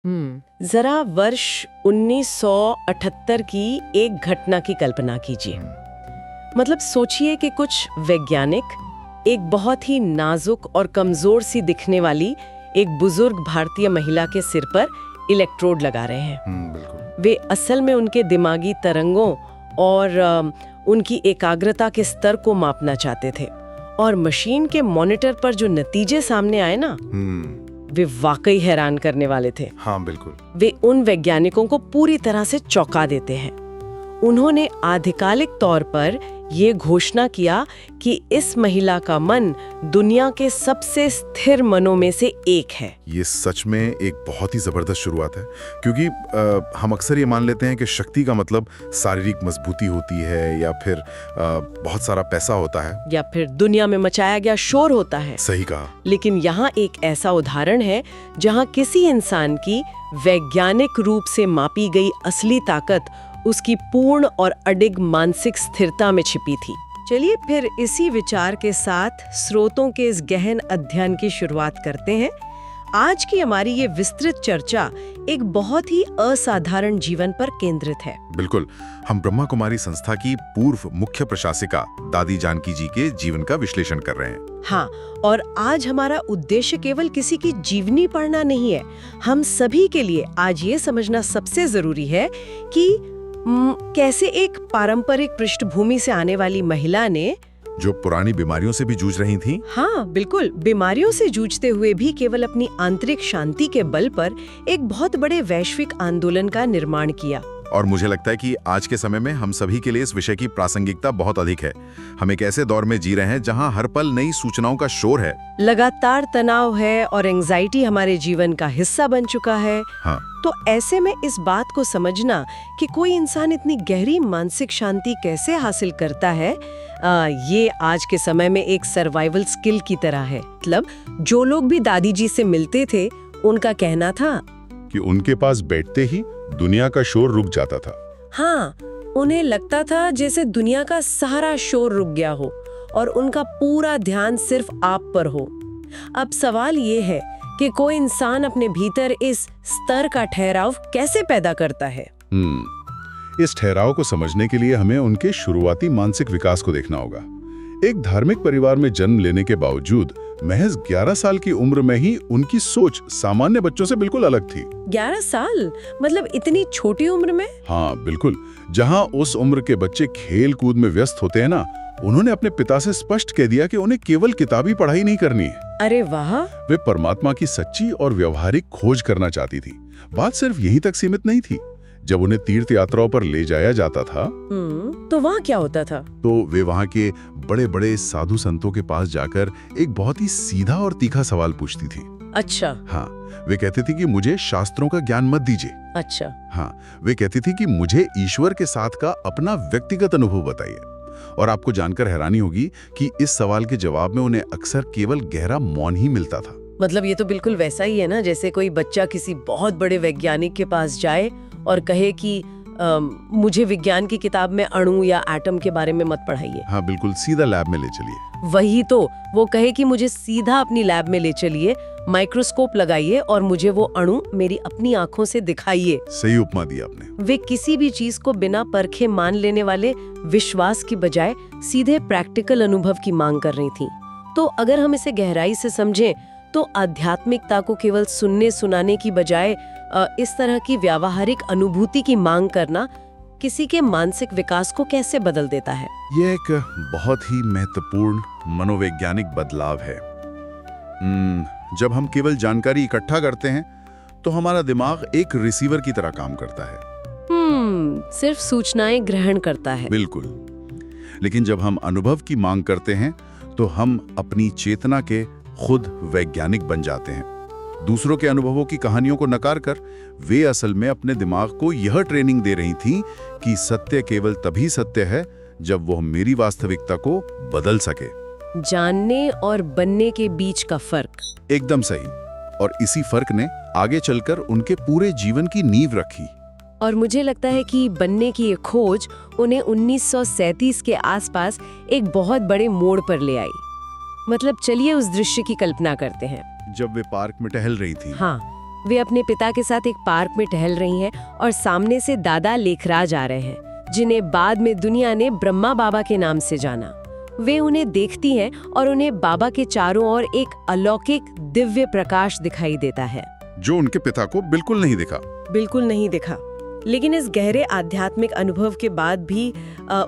जरा वर्ष 1978 की एक घटना की कल्पना कीजिए। मतलब सोचिए कि कुछ वैज्ञानिक एक बहुत ही नाजुक और कमजोर सी दिखने वाली एक बुजुर्ग भारतीय महिला के सिर पर इलेक्ट्रोड लगा रहे हैं। बिल्कुल। वे असल में उनके दिमागी तरंगों और उनकी एकाग्रता के स्तर को मापना चाहते थे, और मशीन के मॉनिटर पर जो नतीजे सामने आए ना, वे वाकई हैरान करने वाले थे। हाँ बिल्कुल। वे उन वैज्ञानिकों को पूरी तरह से चौंका देते हैं। उन्होंने आधिकारिक तौर पर ये घोषणा किया कि इस महिला का मन दुनिया के सबसे स्थिर मनों में से एक है। ये सच में एक बहुत ही जबरदस्त शुरुआत है, क्योंकि हम अक्सर ये मान लेते हैं कि शक्ति का मतलब शारीरिक मजबूती होती है, या फिर बहुत सारा पैसा होता है, या फिर दुनिया में मचाया गया शोर होता है। सही कहा। लेकिन यहाँ एक ऐसा उदाहरण है जहाँ किसी इंसान की वैज्ञानिक रूप से मापी गई असली ताकत उसकी पूर्ण और अडिग मानसिक स्थिरता में छिपी थी। चलिए फिर इसी विचार के साथ स्रोतों के इस गहन अध्ययन की शुरुआत करते हैं। आज की हमारी ये विस्तृत चर्चा एक बहुत ही असाधारण जीवन पर केंद्रित है। बिल्कुल। हम ब्रह्मा कुमारी संस्था की पूर्व मुख्य प्रशासिका दादी जानकी जी के जीवन का विश्लेषण कर रहे हैं। हाँ, और आज हमारा उद्देश्य केवल किसी की जीवनी पढ़ना नहीं है। हम सभी के लिए आज ये समझना सबसे जरूरी है कि कैसे एक पारंपरिक पृष्ठभूमि से आने वाली महिला ने, जो पुरानी बीमारियों से भी जूझ रही थी, हाँ बिल्कुल, बीमारियों से जूझते हुए भी केवल अपनी आंतरिक शांति के बल पर एक बहुत बड़े वैश्विक आंदोलन का निर्माण किया। और मुझे लगता है कि आज के समय में हम सभी के लिए इस विषय की प्रासंगिकता बहुत अधिक है। हम एक ऐसे दौर में जी रहे हैं जहां हर पल नई सूचनाओं का शोर है, लगातार तनाव है और एंजाइटी हमारे जीवन का हिस्सा बन चुका है। हाँ। तो ऐसे में इस बात को समझना कि कोई इंसान इतनी गहरी मानसिक शांति कैसे हासिल करता है, ये आज के समय में एक सर्वाइवल स्किल की तरह है। मतलब जो लोग भी दादी जी से मिलते थे, उनका कहना था कि उनके पास बैठते ही दुनिया का शोर रुक जाता था। हाँ, उन्हें लगता था जैसे दुनिया का सारा शोर रुक गया हो और उनका पूरा ध्यान सिर्फ आप पर हो। अब सवाल ये है कि कोई इंसान अपने भीतर इस स्तर का ठहराव कैसे पैदा करता है। इस ठहराव को समझने के लिए हमें उनके शुरुआती मानसिक विकास को देखना होगा। एक धार्मिक परिवार में जन्म लेने के बावजूद महज 11 साल की उम्र में ही उनकी सोच सामान्य बच्चों से बिल्कुल अलग थी। 11 साल? मतलब इतनी छोटी उम्र में? हाँ बिल्कुल। जहाँ उस उम्र के बच्चे खेल कूद में व्यस्त होते हैं ना, उन्होंने अपने पिता से स्पष्ट कह दिया कि उन्हें केवल किताबी पढ़ाई नहीं करनी है। अरे वाह! वे परमात्मा की सच्ची और व्यवहारिक खोज करना चाहती थी। बात सिर्फ यहीं तक सीमित नहीं थी। जब उन्हें तीर्थ यात्राओं पर ले जाया जाता था, तो वहाँ क्या होता था? तो वे वहाँ के बड़े बड़े साधु संतों के पास जाकर एक बहुत ही सीधा और तीखा सवाल पूछती थी। अच्छा। हाँ, वे कहती थी कि मुझे शास्त्रों का ज्ञान मत दीजिए। अच्छा। हाँ, वे कहती थी कि मुझे ईश्वर के साथ का अपना व्यक्तिगत अनुभव बताइए। और आपको जानकर हैरानी होगी कि इस सवाल के जवाब में उन्हें अक्सर केवल गहरा मौन ही मिलता था। मतलब ये तो बिल्कुल वैसा ही है ना, जैसे कोई बच्चा किसी बहुत बड़े वैज्ञानिक के पास जाए और कहे कि मुझे विज्ञान की किताब में अणु या एटम के बारे में मत पढ़ाइए। हाँ बिल्कुल, सीधा लैब में ले चलिए। वही तो, वो कहे कि मुझे सीधा अपनी लैब में ले चलिए, माइक्रोस्कोप लगाइए और मुझे वो अणु मेरी अपनी आंखों से दिखाइए। सही उपमा दी आपने। वे किसी भी चीज को बिना परखे मान लेने वाले विश्वास की बजाय सीधे प्रैक्टिकल अनुभव की मांग कर रही थी। तो अगर हम इसे गहराई से समझें तो आध्यात्मिकता को केवल सुनने सुनाने की बजाय इस तरह की व्यावहारिक अनुभूति की मांग करना किसी के मानसिक विकास को कैसे बदल देता है। ये एक बहुत ही महत्वपूर्ण मनोवैज्ञानिक बदलाव है। जब हम केवल जानकारी इकट्ठा करते हैं तो हमारा दिमाग एक रिसीवर की तरह काम करता है। सिर्फ सूचनाएं ग्रहण करता है। बिल्कुल। लेकिन जब हम अनुभव की मांग करते हैं तो हम अपनी चेतना के खुद वैज्ञानिक बन जाते हैं। दूसरों के अनुभवों की कहानियों को नकार कर वे असल में अपने दिमाग को यह ट्रेनिंग दे रही थी कि सत्य केवल तभी सत्य है जब वह मेरी वास्तविकता को बदल सके। जानने और बनने के बीच का फर्क। एकदम सही। और इसी फर्क ने आगे चलकर उनके पूरे जीवन की नींव रखी। और मुझे लगता है कि बनने की ये खोज उन्हें 1937 के आसपास एक बहुत बड़े मोड़ पर ले आई। मतलब चलिए उस दृश्य की कल्पना करते हैं। जब वे पार्क में टहल रही थी। हाँ, वे अपने पिता के साथ एक पार्क में टहल रही हैं और सामने से दादा लेखराज आ रहे हैं, जिन्हें बाद में दुनिया ने ब्रह्मा बाबा के नाम से जाना। वे उन्हें देखती हैं और उन्हें बाबा के चारों ओर एक अलौकिक दिव्य प्रकाश दिखाई देता है, जो उनके पिता को बिल्कुल नहीं दिखा। बिल्कुल नहीं दिखा। लेकिन इस गहरे आध्यात्मिक अनुभव के बाद भी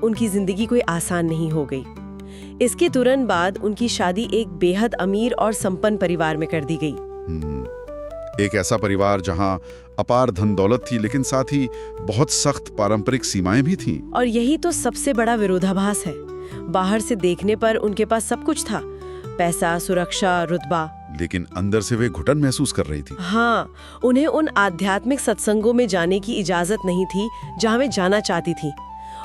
उनकी जिंदगी कोई आसान नहीं हो गई। इसके तुरंत बाद उनकी शादी एक बेहद अमीर और संपन्न परिवार में कर दी गई। एक ऐसा परिवार जहां अपार धन दौलत थी, लेकिन साथ ही बहुत सख्त पारंपरिक सीमाएं भी थीं। और यही तो सबसे बड़ा विरोधाभास है। बाहर से देखने पर उनके पास सब कुछ था, पैसा, सुरक्षा, रुतबा, लेकिन अंदर से वे घुटन महसूस कर रही थी। हाँ, उन्हें उन आध्यात्मिक सत्संगों में जाने की इजाजत नहीं थी जहाँ वे जाना चाहती थी।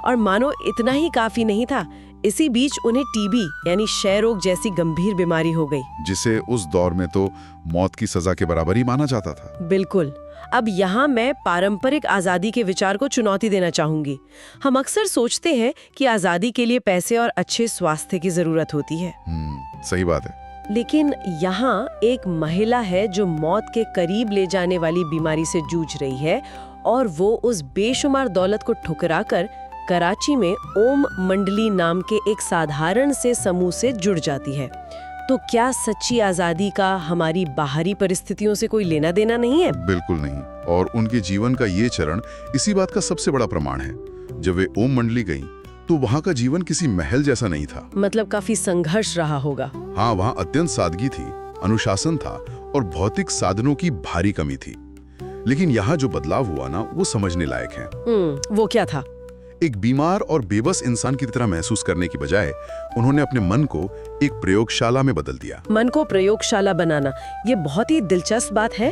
और मानो इतना ही काफी नहीं था, इसी बीच उन्हें टीबी यानी क्षय रोग जैसी गंभीर बीमारी हो गई, जिसे उस दौर में तो मौत की सजा के बराबर ही माना जाता था। बिल्कुल। अब यहाँ मैं पारंपरिक आजादी के विचार को चुनौती देना चाहूंगी। हम अक्सर सोचते हैं कि आजादी के लिए पैसे और अच्छे स्वास्थ्य की जरूरत होती है। सही बात है। लेकिन यहाँ एक महिला है जो मौत के करीब ले जाने वाली बीमारी से जूझ रही है, और वो उस बेशुमार दौलत को ठुकराकर कराची में ओम मंडली नाम के एक साधारण से समूह से जुड़ जाती है। तो क्या सच्ची आजादी का हमारी बाहरी परिस्थितियों से कोई लेना देना नहीं है? बिल्कुल नहीं। और उनके जीवन का ये चरण इसी बात का सबसे बड़ा प्रमाण है। जब वे ओम मंडली गईं, तो वहाँ का जीवन किसी महल जैसा नहीं था। मतलब काफी संघर्ष रहा होगा। हाँ, वहाँ अत्यंत सादगी थी, अनुशासन था और भौतिक साधनों की भारी कमी थी। लेकिन यहाँ जो बदलाव हुआ ना, वो समझने लायक है। वो क्या था? एक बीमार और बेबस इंसान की तरह महसूस करने की बजाय उन्होंने अपने मन को एक प्रयोगशाला में बदल दिया। मन को प्रयोगशाला बनाना, ये बहुत ही दिलचस्प बात है।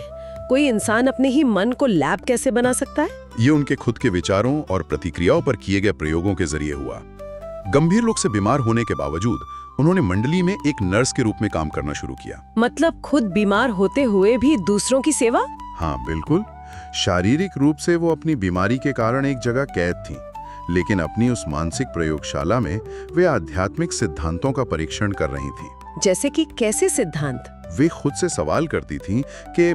कोई इंसान अपने ही मन को लैब कैसे बना सकता है? ये उनके खुद के विचारों और प्रतिक्रियाओं पर किए गए प्रयोगों के जरिए हुआ। गंभीर रोग से बीमार होने के बावजूद उन्होंने मंडली में एक नर्स के रूप में काम करना शुरू किया। मतलब खुद बीमार होते हुए भी दूसरों की सेवा? हाँ बिल्कुल। शारीरिक रूप से वो अपनी बीमारी के कारण एक जगह कैद थी, लेकिन अपनी उस मानसिक प्रयोगशाला में वे आध्यात्मिक सिद्धांतों का परीक्षण कर रही थी। जैसे कि कैसे सिद्धांत? वे खुद से सवाल करती थीं कि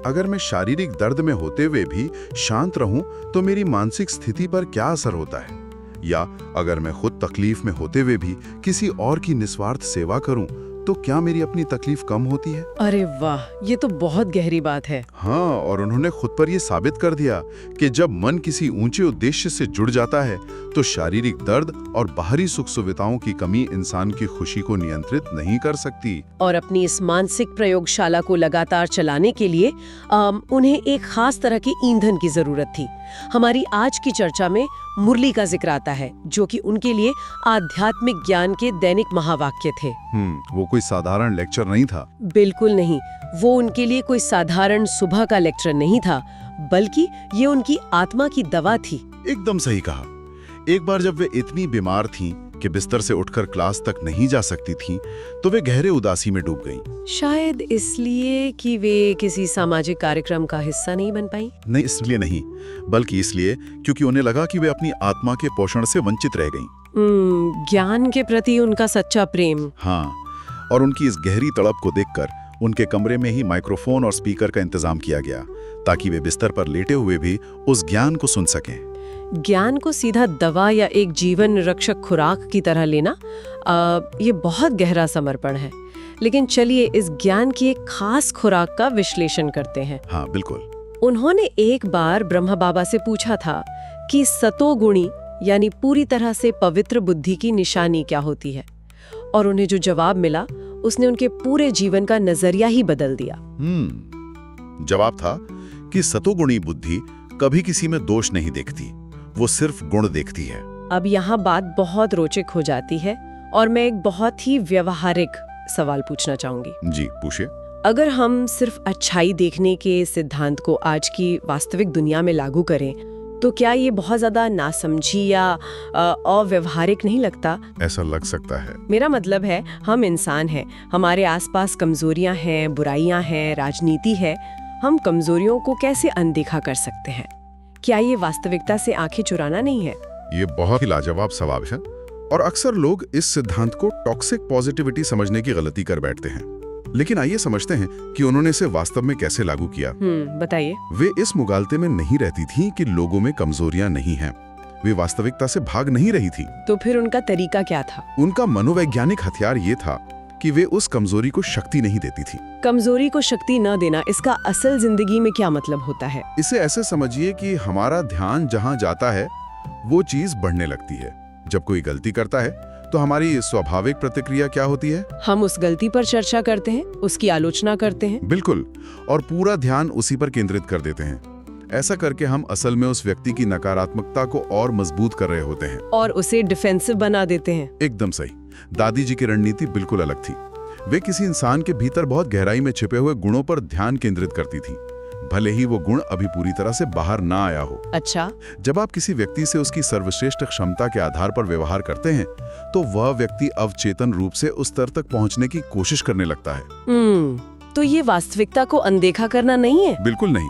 अगर मैं शारीरिक दर्द में होते हुए भी शांत रहूं तो मेरी मानसिक स्थिति पर क्या असर होता है, या अगर मैं खुद तकलीफ में होते हुए भी किसी और की निस्वार्थ सेवा करूं तो क्या मेरी अपनी तकलीफ कम होती है। अरे वाह, ये तो बहुत गहरी बात है। हाँ, और उन्होंने खुद पर यह साबित कर दिया कि जब मन किसी ऊंचे उद्देश्य से जुड़ जाता है तो शारीरिक दर्द और बाहरी सुख सुविधाओं की कमी इंसान की खुशी को नियंत्रित नहीं कर सकती। और अपनी इस मानसिक प्रयोगशाला को लगातार चलाने के लिए उन्हें एक खास तरह के ईंधन की जरूरत थी। हमारी आज की चर्चा में मुरली का जिक्र आता है, जो कि उनके लिए आध्यात्मिक ज्ञान के दैनिक महावाक्य थे। वो कोई साधारण लेक्चर नहीं था। बिल्कुल नहीं। वो उनके लिए कोई साधारण सुबह का लेक्चर नहीं था, बल्कि ये उनकी आत्मा की दवा थी। एकदम सही कहा। एक बार जब वे इतनी बीमार थीं कि बिस्तर से उठकर क्लास तक नहीं जा सकती थीं, तो वे गहरे उदासी में डूब गईं। शायद इसलिए कि वे किसी सामाजिक कार्यक्रम का हिस्सा नहीं बन पाई। नहीं, इसलिए नहीं, बल्कि इसलिए क्योंकि उन्हें लगा कि वे अपनी आत्मा के पोषण से वंचित रह गईं। ज्ञान के प्रति उनका सच्चा प्रेम। हाँ, और उनकी इस गहरी तड़प को देखकर उनके कमरे में ही माइक्रोफोन और स्पीकर का इंतजाम किया गया, ताकि वे बिस्तर पर लेटे हुए भी उस ज्ञान को सुन सकें। ज्ञान को सीधा दवा या एक जीवन रक्षक खुराक की तरह लेना, ये बहुत गहरा समर्पण है। लेकिन चलिए इस ज्ञान की एक खास खुराक का विश्लेषण करते हैं। हाँ बिल्कुल। उन्होंने एक बार ब्रह्मा बाबा से पूछा था कि सतोगुणी यानी पूरी तरह से पवित्र बुद्धि की निशानी क्या होती है, और उन्हें जो जवाब मिला उसने उनके पूरे जीवन का नजरिया ही बदल दिया। जवाब था कि सतोगुणी बुद्धि कभी किसी में दोष नहीं देखती, वो सिर्फ गुण देखती है। अब यहाँ बात बहुत रोचक हो जाती है, और मैं एक बहुत ही व्यवहारिक सवाल पूछना चाहूंगी। जी पूछिए। अगर हम सिर्फ अच्छाई देखने के सिद्धांत को आज की वास्तविक दुनिया में लागू करें, तो क्या ये बहुत ज्यादा नासमझी या अव्यवहारिक नहीं लगता? ऐसा लग सकता है। मेरा मतलब है, हम इंसान हैं, हमारे आसपास कमजोरियां हैं, बुराइयां हैं, राजनीति है। हम कमजोरियों को कैसे अनदेखा कर सकते हैं? क्या ये वास्तविकता से आंखें चुराना नहीं है? ये बहुत ही लाजवाब सवाल है, और अक्सर लोग इस सिद्धांत को टॉक्सिक पॉजिटिविटी समझने की गलती कर बैठते हैं। लेकिन आइए समझते हैं कि उन्होंने इसे वास्तव में कैसे लागू किया। बताइए। वे इस मुगालते में नहीं रहती थीं कि लोगों में कमजोरियां नहीं हैं। वे वास्तविकता से भाग नहीं रही थी। तो फिर उनका तरीका क्या था? उनका मनोवैज्ञानिक हथियार ये था कि वे उस कमजोरी को शक्ति नहीं देती थी। कमजोरी को शक्ति न देना, इसका असल जिंदगी में क्या मतलब होता है? इसे ऐसे समझिए कि हमारा ध्यान जहां जाता है वो चीज बढ़ने लगती है। जब कोई गलती करता है तो हमारी स्वाभाविक प्रतिक्रिया क्या होती है? हम उस गलती पर चर्चा करते हैं, उसकी आलोचना करते हैं। बिल्कुल, और पूरा ध्यान उसी पर केंद्रित कर देते हैं। ऐसा करके हम असल में उस व्यक्ति की नकारात्मकता को और मजबूत कर रहे होते हैं और उसे डिफेंसिव बना देते हैं। एकदम सही। दादी जी की रणनीति बिल्कुल अलग थी। वे किसी इंसान के भीतर बहुत गहराई में छिपे हुए गुणों पर ध्यान केंद्रित करती थी, भले ही वो गुण अभी पूरी तरह से बाहर ना आया हो। अच्छा। जब आप किसी व्यक्ति से उसकी सर्वश्रेष्ठ क्षमता के आधार पर व्यवहार करते हैं तो वह व्यक्ति अवचेतन रूप से उस स्तर तक पहुंचने की कोशिश करने लगता है। तो ये वास्तविकता को अनदेखा करना नहीं है? बिल्कुल नहीं।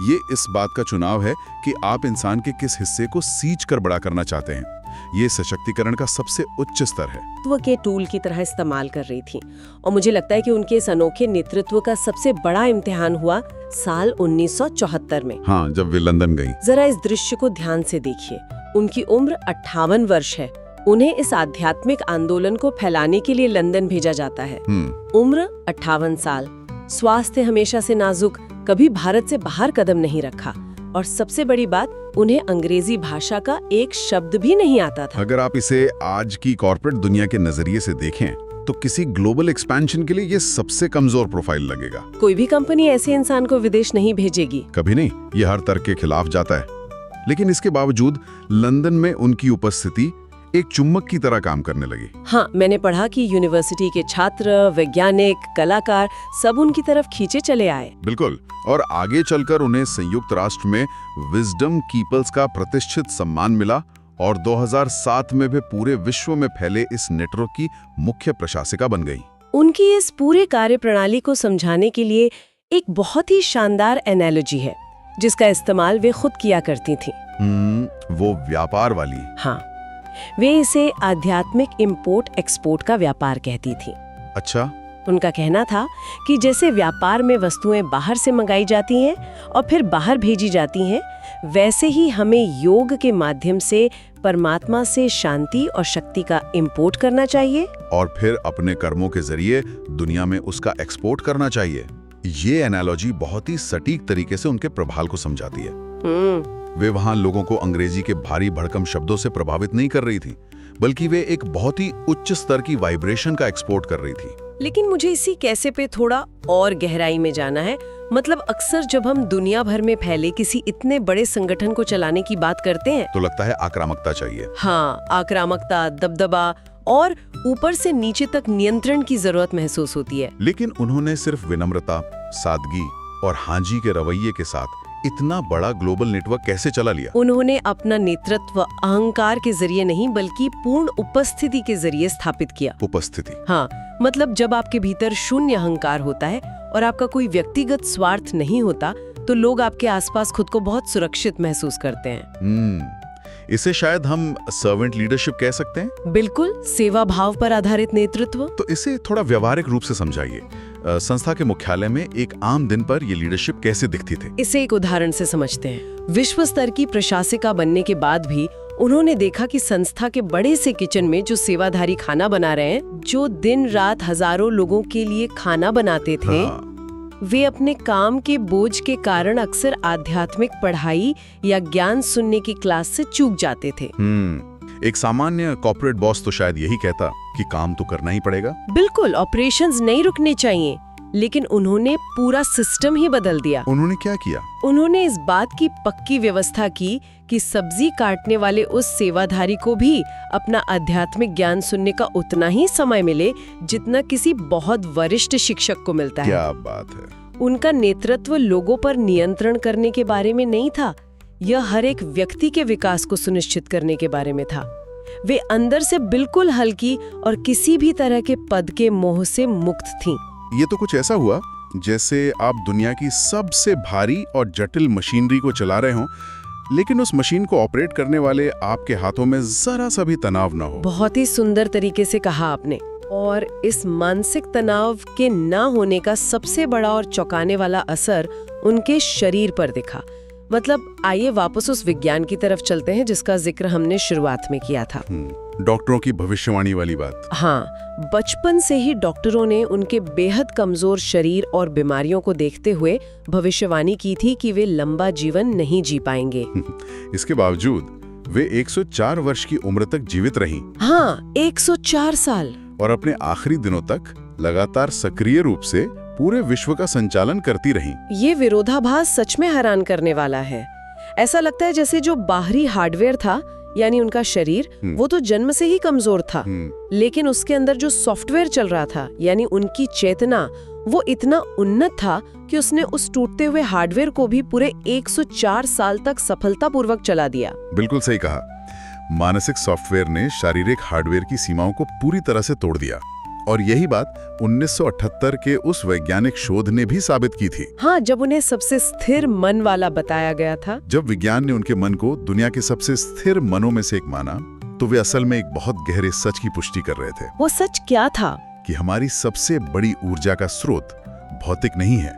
ये इस बात का चुनाव है कि आप इंसान के किस हिस्से को सींच कर बड़ा करना चाहते हैं। ये सशक्तिकरण का सबसे उच्च स्तर है। नेतृत्व के टूल की तरह इस्तेमाल कर रही थी, और मुझे लगता है कि उनके इस अनोखे नेतृत्व का सबसे बड़ा इम्तिहान हुआ साल 1974 में। हाँ, जब वे लंदन गई। जरा इस दृश्य को ध्यान से देखिए। उनकी उम्र 58 वर्ष है। उन्हें इस आध्यात्मिक आंदोलन को फैलाने के लिए लंदन भेजा जाता है। उम्र 58 साल, स्वास्थ्य हमेशा से नाजुक, कभी भारत से बाहर कदम नहीं रखा, और सबसे बड़ी बात, उन्हें अंग्रेजी भाषा का एक शब्द भी नहीं आता था। अगर आप इसे आज की कॉर्पोरेट दुनिया के नजरिए से देखें तो किसी ग्लोबल एक्सपेंशन के लिए ये सबसे कमजोर प्रोफाइल लगेगा। कोई भी कंपनी ऐसे इंसान को विदेश नहीं भेजेगी। कभी नहीं। ये हर तर्क के खिलाफ जाता है। लेकिन इसके बावजूद लंदन में उनकी उपस्थिति एक चुम्बक की तरह काम करने लगी। हाँ, मैंने पढ़ा कि यूनिवर्सिटी के छात्र, वैज्ञानिक, कलाकार सब उनकी तरफ खींचे चले आए। बिल्कुल, और आगे चलकर उन्हें संयुक्त राष्ट्र में विजडम कीपल्स का प्रतिष्ठित सम्मान मिला, और 2007 में वे पूरे विश्व में फैले इस नेटवर्क की मुख्य प्रशासिका बन गई। उनकी इस पूरे कार्यप्रणाली को समझाने के लिए एक बहुत ही शानदार एनालॉजी है, जिसका इस्तेमाल वे खुद किया करती थी। वो व्यापार वाली। हाँ, वे इसे आध्यात्मिक इंपोर्ट एक्सपोर्ट का व्यापार कहती थी। अच्छा। उनका कहना था कि जैसे व्यापार में वस्तुएं बाहर से मंगाई जाती हैं और फिर बाहर भेजी जाती हैं, वैसे ही हमें योग के माध्यम से परमात्मा से शांति और शक्ति का इंपोर्ट करना चाहिए, और फिर अपने कर्मों के जरिए दुनिया में उसका एक्सपोर्ट करना चाहिए। ये एनालॉजी बहुत ही सटीक तरीके से उनके प्रभाव को समझाती है। वे वहां लोगों को अंग्रेजी के भारी भड़कम शब्दों से प्रभावित नहीं कर रही थी, बल्कि वे एक बहुत ही उच्च स्तर की वाइब्रेशन का एक्सपोर्ट कर रही थी। लेकिन मुझे इसी कैसे पे थोड़ा और गहराई में जाना है। मतलब अक्सर जब हम दुनिया भर में फैले किसी इतने बड़े संगठन को चलाने की बात करते हैं तो लगता है आक्रामकता चाहिए। हाँ, आक्रामकता, दबदबा और ऊपर से नीचे तक नियंत्रण की जरूरत महसूस होती है। लेकिन उन्होंने सिर्फ विनम्रता, सादगी और हांजी के रवैये के साथ इतना बड़ा ग्लोबल नेटवर्क कैसे चला लिया? उन्होंने अपना नेतृत्व अहंकार के जरिए नहीं, बल्कि पूर्ण उपस्थिति के जरिए स्थापित किया। उपस्थिति? हाँ, मतलब जब आपके भीतर शून्य अहंकार होता है और आपका कोई व्यक्तिगत स्वार्थ नहीं होता, तो लोग आपके आसपास खुद को बहुत सुरक्षित महसूस करते हैं। इसे शायद हम सर्वेंट लीडरशिप कह सकते हैं। बिल्कुल, सेवा भाव पर आधारित नेतृत्व। तो इसे थोड़ा व्यवहारिक रूप से समझाइए। संस्था के मुख्यालय में एक आम दिन पर ये लीडरशिप कैसे दिखती थी? इसे एक उदाहरण से समझते हैं। विश्व स्तर की प्रशासिका बनने के बाद भी उन्होंने देखा कि संस्था के बड़े से किचन में जो सेवाधारी खाना बना रहे हैं, जो दिन रात हजारों लोगों के लिए खाना बनाते थे, वे अपने काम के बोझ के कारण अक्सर आध्यात्मिक पढ़ाई या ज्ञान सुनने की क्लास से चूक जाते थे। एक सामान्य कॉर्पोरेट बॉस तो शायद यही कहता कि काम तो करना ही पड़ेगा। बिल्कुल, ऑपरेशंस नहीं रुकने चाहिए, लेकिन उन्होंने पूरा सिस्टम ही बदल दिया। उन्होंने क्या किया? उन्होंने इस बात की पक्की व्यवस्था की कि सब्जी काटने वाले उस सेवाधारी को भी अपना आध्यात्मिक ज्ञान सुनने का उतना ही समय मिले जितना किसी बहुत वरिष्ठ शिक्षक को मिलता है। क्या बात है। उनका नेतृत्व लोगों पर नियंत्रण करने के बारे में नहीं था, यह हर एक व्यक्ति के विकास को सुनिश्चित करने के बारे में था। वे अंदर से बिल्कुल हल्की और किसी भी तरह के पद के मोह से मुक्त थीं। ये तो कुछ ऐसा हुआ जैसे आप दुनिया की सबसे भारी और जटिल मशीनरी को चला रहे हों, लेकिन उस मशीन को ऑपरेट करने वाले आपके हाथों में जरा सा भी तनाव न हो। बहुत ही सुंदर तरीके से कहा आपने। और इस मानसिक तनाव के ना होने का सबसे बड़ा और चौंकाने वाला असर उनके शरीर पर दिखा। मतलब आइए वापस उस विज्ञान की तरफ चलते हैं जिसका जिक्र हमने शुरुआत में किया था। डॉक्टरों की भविष्यवाणी वाली बात। हाँ, बचपन से ही डॉक्टरों ने उनके बेहद कमजोर शरीर और बीमारियों को देखते हुए भविष्यवाणी की थी कि वे लंबा जीवन नहीं जी पाएंगे। इसके बावजूद वे 104 वर्ष की उम्र तक जीवित रहीं। हाँ, 104 साल। और अपने आखिरी दिनों तक लगातार सक्रिय रूप से पूरे विश्व का संचालन करती रहीं। ये विरोधाभास सच में हैरान करने वाला है। ऐसा लगता है जैसे जो बाहरी हार्डवेयर था, यानी उनका शरीर, वो तो जन्म से ही कमजोर था, लेकिन उसके अंदर जो सॉफ्टवेयर चल रहा था, यानी उनकी चेतना, वो इतना उन्नत था कि उसने उस टूटते हुए हार्डवेयर को भी पूरे 104 साल तक सफलतापूर्वक चला दिया। बिल्कुल सही कहा। मानसिक सॉफ्टवेयर ने शारीरिक हार्डवेयर की सीमाओं को पूरी तरह से तोड़ दिया। और यही बात 1978 के उस वैज्ञानिक शोध ने भी साबित की थी। हाँ, जब उन्हें सबसे स्थिर मन वाला बताया गया था। जब विज्ञान ने उनके मन को दुनिया के सबसे स्थिर मनों में से एक माना, तो वे असल में एक बहुत गहरे सच की पुष्टि कर रहे थे। वो सच क्या था? कि हमारी सबसे बड़ी ऊर्जा का स्रोत भौतिक नहीं है,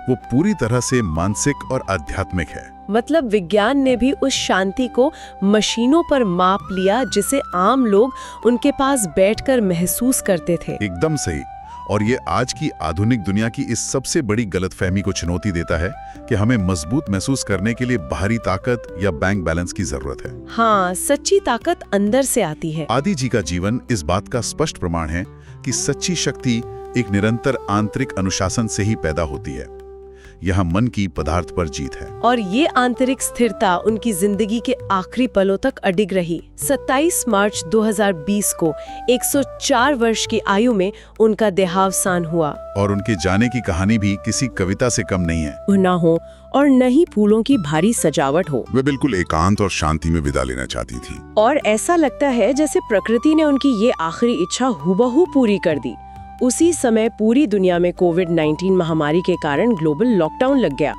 वो पूरी तरह से मानसिक और आध्यात्मिक है। मतलब विज्ञान ने भी उस शांति को मशीनों पर माप लिया जिसे आम लोग उनके पास बैठकर महसूस करते थे। एकदम सही। और ये आज की आधुनिक दुनिया की इस सबसे बड़ी गलतफहमी को चुनौती देता है कि हमें मजबूत महसूस करने के लिए बाहरी ताकत या बैंक बैलेंस की जरूरत है। हाँ, सच्ची ताकत अंदर से आती है। आदि जी का जीवन इस बात का स्पष्ट प्रमाण है कि सच्ची शक्ति एक निरंतर आंतरिक अनुशासन से ही पैदा होती है। यहाँ मन की पदार्थ पर जीत है। और ये आंतरिक स्थिरता उनकी जिंदगी के आखिरी पलों तक अडिग रही। 27 मार्च 2020 को 104 वर्ष की आयु में उनका देहावसान हुआ। और उनके जाने की कहानी भी किसी कविता से कम नहीं है। ना हो और न ही फूलों की भारी सजावट हो। वे बिल्कुल एकांत और शांति में विदा लेना चाहती थी। और ऐसा लगता है जैसे प्रकृति ने उनकी ये आखिरी इच्छा हूबहू पूरी कर दी। उसी समय पूरी दुनिया में कोविड-19 महामारी के कारण ग्लोबल लॉकडाउन लग गया।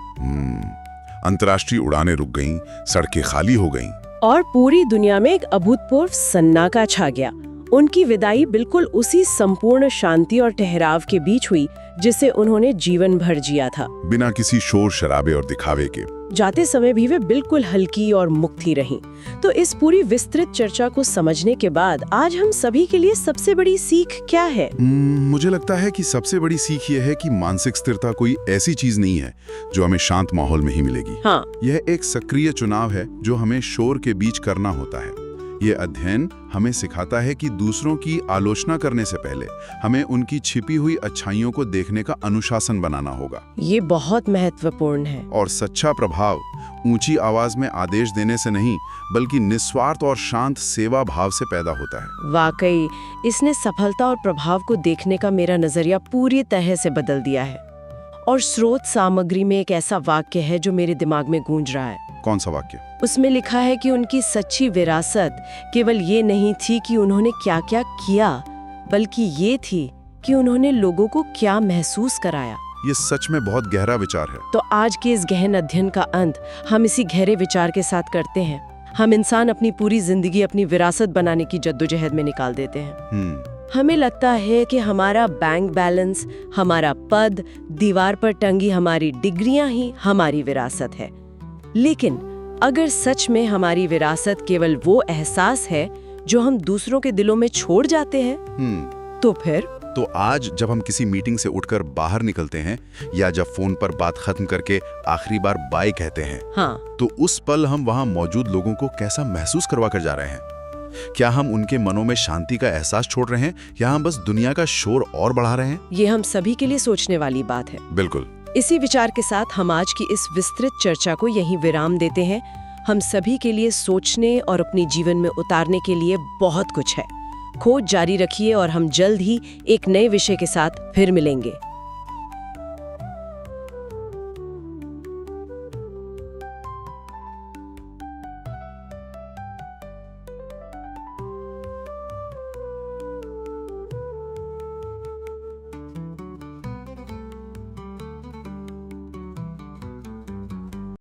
अंतर्राष्ट्रीय उड़ानें रुक गईं, सड़कें खाली हो गईं। और पूरी दुनिया में एक अभूतपूर्व सन्नाटा छा गया। उनकी विदाई बिल्कुल उसी संपूर्ण शांति और ठहराव के बीच हुई जिसे उन्होंने जीवन भर जिया था, बिना किसी शोर शराबे और दिखावे के। जाते समय भी वे बिल्कुल हल्की और मुक्त ही रहीं। तो इस पूरी विस्तृत चर्चा को समझने के बाद आज हम सभी के लिए सबसे बड़ी सीख क्या है? मुझे लगता है कि सबसे बड़ी सीख ये है कि मानसिक स्थिरता कोई ऐसी चीज नहीं है जो हमें शांत माहौल में ही मिलेगी। हाँ, यह एक सक्रिय चुनाव है जो हमें शोर के बीच करना होता है। ये अध्ययन हमें सिखाता है कि दूसरों की आलोचना करने से पहले हमें उनकी छिपी हुई अच्छाइयों को देखने का अनुशासन बनाना होगा। ये बहुत महत्वपूर्ण है। और सच्चा प्रभाव ऊंची आवाज में आदेश देने से नहीं, बल्कि निस्वार्थ और शांत सेवा भाव से पैदा होता है। वाकई इसने सफलता और प्रभाव को देखने का मेरा नजरिया पूरी तरह से बदल दिया है। और स्रोत सामग्री में एक ऐसा वाक्य है जो मेरे दिमाग में गूंज रहा है। कौन सा वाक्य? उसमें लिखा है कि उनकी सच्ची विरासत केवल ये नहीं थी कि उन्होंने क्या क्या किया, बल्कि ये थी कि उन्होंने लोगों को क्या महसूस कराया। ये सच में बहुत गहरा विचार है। तो आज के इस गहन अध्ययन का अंत हम इसी गहरे विचार के साथ करते हैं। हम इंसान अपनी पूरी जिंदगी अपनी विरासत बनाने की जद्दोजहद में निकाल देते हैं। हमें लगता है कि हमारा बैंक बैलेंस, हमारा पद, दीवार पर टंगी हमारी डिग्रियां ही हमारी विरासत है। लेकिन अगर सच में हमारी विरासत केवल वो एहसास है जो हम दूसरों के दिलों में छोड़ जाते हैं, तो फिर? तो आज जब हम किसी मीटिंग से उठकर बाहर निकलते हैं या जब फोन पर बात खत्म करके आखिरी बार बाय कहते हैं, हाँ, तो उस पल हम वहां मौजूद लोगों को कैसा महसूस करवा कर जा रहे हैं? क्या हम उनके मनों में शांति का एहसास छोड़ रहे हैं या हम बस दुनिया का शोर और बढ़ा रहे हैं? ये हम सभी के लिए सोचने वाली बात है। बिल्कुल। इसी विचार के साथ हम आज की इस विस्तृत चर्चा को यहीं विराम देते हैं। हम सभी के लिए सोचने और अपने जीवन में उतारने के लिए बहुत कुछ है। खोज जारी रखिए और हम जल्द ही एक नए विषय के साथ फिर मिलेंगे।